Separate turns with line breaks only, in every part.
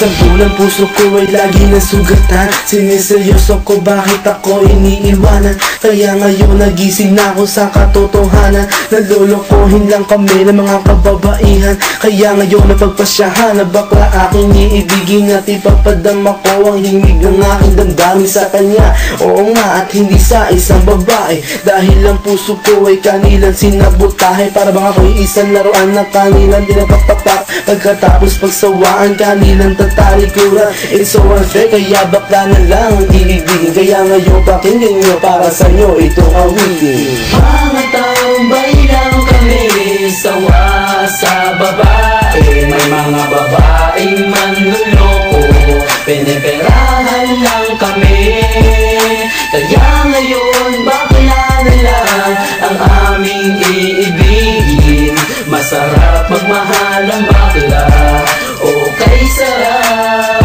Sampulang puso ko ay lagi nasugatan. Siniseryoso ko bakit ako iniiwanan. Kaya ngayon nagising na ako sa katotohanan. Nalolokohin lang kami ng mga kababaihan. Kaya ngayon napagpasyahan na bakla aking iibigin at ipapadama ko ang himig ng aking damdamin sa kanya. Oo nga, at hindi sa isang babae, dahil ang puso ko ay kanilang sinabotahe. Para bang ako'y isang laruan na kanilang dinapapatak. Pagkatapos pagsawaan, kanilang tatalikuran. It's so unfair, kaya bakla na lang ang iibigin. Kaya ngayon pakinggan nyo, para sa'yo itong awitin.
Mga tambay lang kami, sawa sa babae. May mga babaeng manluloko, piniperahan lang kami. Kaya ngayon bakla na lang ang aming iibigin. Masarap magmahal ang bakla, okay sarap.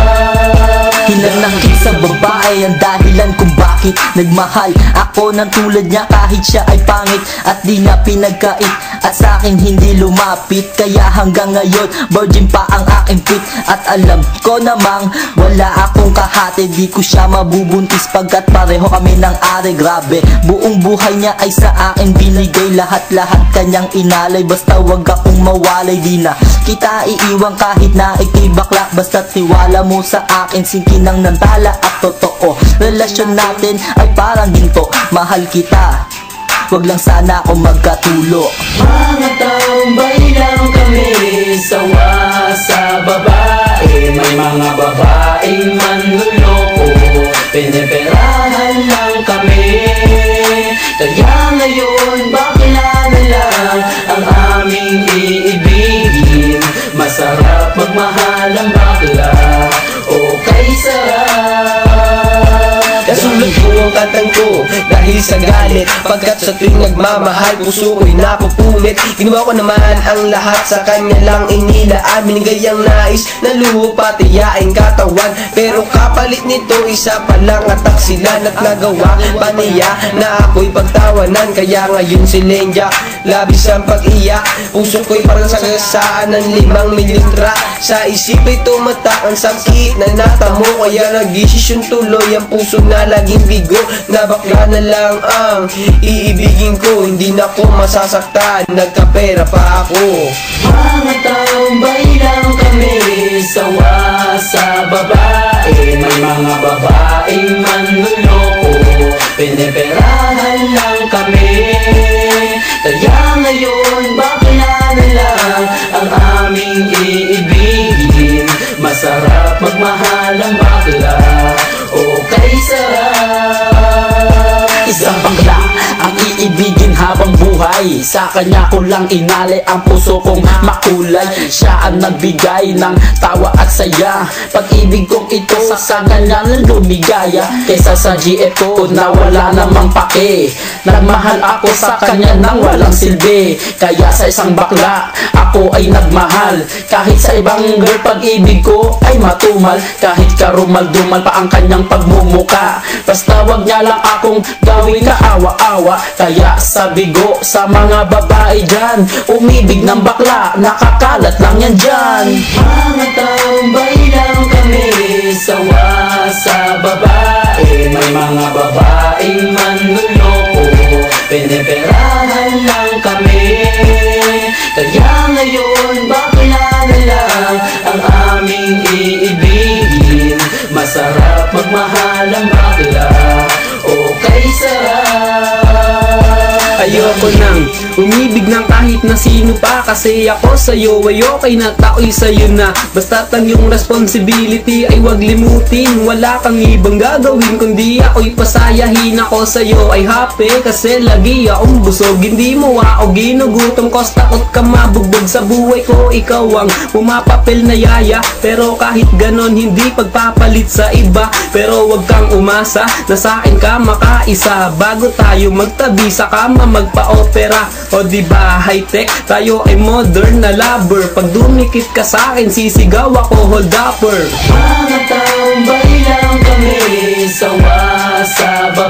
Hinanakit sa babae ang dahilan kung bakit nagmahal ako ng tulad niya kahit siya ay pangit at di na pinagkait at sa akin hindi lumapit. Kaya hanggang ngayon virgin pa ang aking pit at alam ko namang wala akong kahati. Di ko siya mabubuntis pagkat pareho kami ng ari. Grabe, buong buhay niya ay sa akin binigay. Lahat-lahat kanyang inalay, basta wag akong mawalay. Di na kita iiwan kahit na ikibakla, basta tiwala mo sa akin. Singkin ng nantala at totoo, relasyon natin ay parang ginto. Mahal kita, wag lang sana ako magkatulo.
Mga tambay lang kami, sawa sa babae. May mga babaeng manluloko, piniperahan lang kami. Kaya ngayon bakla na lang ang aming iibigin. Masarap magmahal ang bakla, okay sarap.
Nasulat ko ang kantang ko dahil sa galit, pagkat sa tuwing nagmamahal puso ko'y napupunit. Ginawa ko naman ang lahat, sa kanya lang inilaan. Binigay ang nais na lupa, tiyain katawan, pero kapalit nito isa pa lang at taksilan. At nagawa pa niya na ako'y pagtawanan. Kaya ngayon si Lenja labis ang pag-iyak. Puso ko'y parang sagasaan ng 5 mililitra. Sa isip ay tumatak ang sakit na natamo. Kaya nagdesisyon tuloy ang puso na laging bigo, na bakla na lang ang iibigin ko. Hindi na ko masasaktan, nagkapera pa ako.
Mga tambay lang kami, sawa sa babae. May mga babaeng manluloko, piniperahan lang kami. Kaya ngayon bakla na lang ang aming iibigin. Masarap magmahal ang bakla, okay sarap.
Isang bakla ang iibigin habang buhay. Sa kanya ko lang inalay ang puso kong makulay. Siya ang nagbigay ng tawa at saya. Pag-ibig kong ito sa kanya lang lumigaya. Kesa sa GF ko na wala namang pake. Nagmahal ako sa kanya nang walang silbi. Kaya sa isang bakla ako ay nagmahal. Kahit sa ibang girl pag-ibig ko ay matumal. Kahit karumal-dumal pa ang kanyang pagmumuka, basta wag niya lang akong gawin kaawa-awa. Kaya sabigo sa mga babae dyan, umibig ng bakla, nakakalat lang yan dyan.
Mga tambay lang kami, sawa sa babae. May mga babaeng manluloko, piniperahan lang kami. Kaya ngayon bakla na lang ang aming iibigin. Masarap magmahal ang bakla, okay sarap.
Ayoko nang umibig ng kahit na sino pa, kasi ako sa'yo ay okay na, tao'y sa'yo na. Basta't ang iyong responsibility ay wag limutin. Wala kang ibang gagawin kundi ako'y pasayahin. Ako sa'yo ay happy kasi lagi akong busog. Hindi mo ako ginugutom, cause takot ka mabugbog sa buhay ko. Ikaw ang pumapapil na yaya, pero kahit ganon hindi pagpapalit sa iba. Pero wag kang umasa na sa akin ka makaisa. Bago tayo magtabi sa kama magpa-opera, o diba high-tech, tayo ay modern na lover. Pag dumikit ka sa akin sisigaw ako hold upper.
Mga tambay lang kami, sawa sa babae.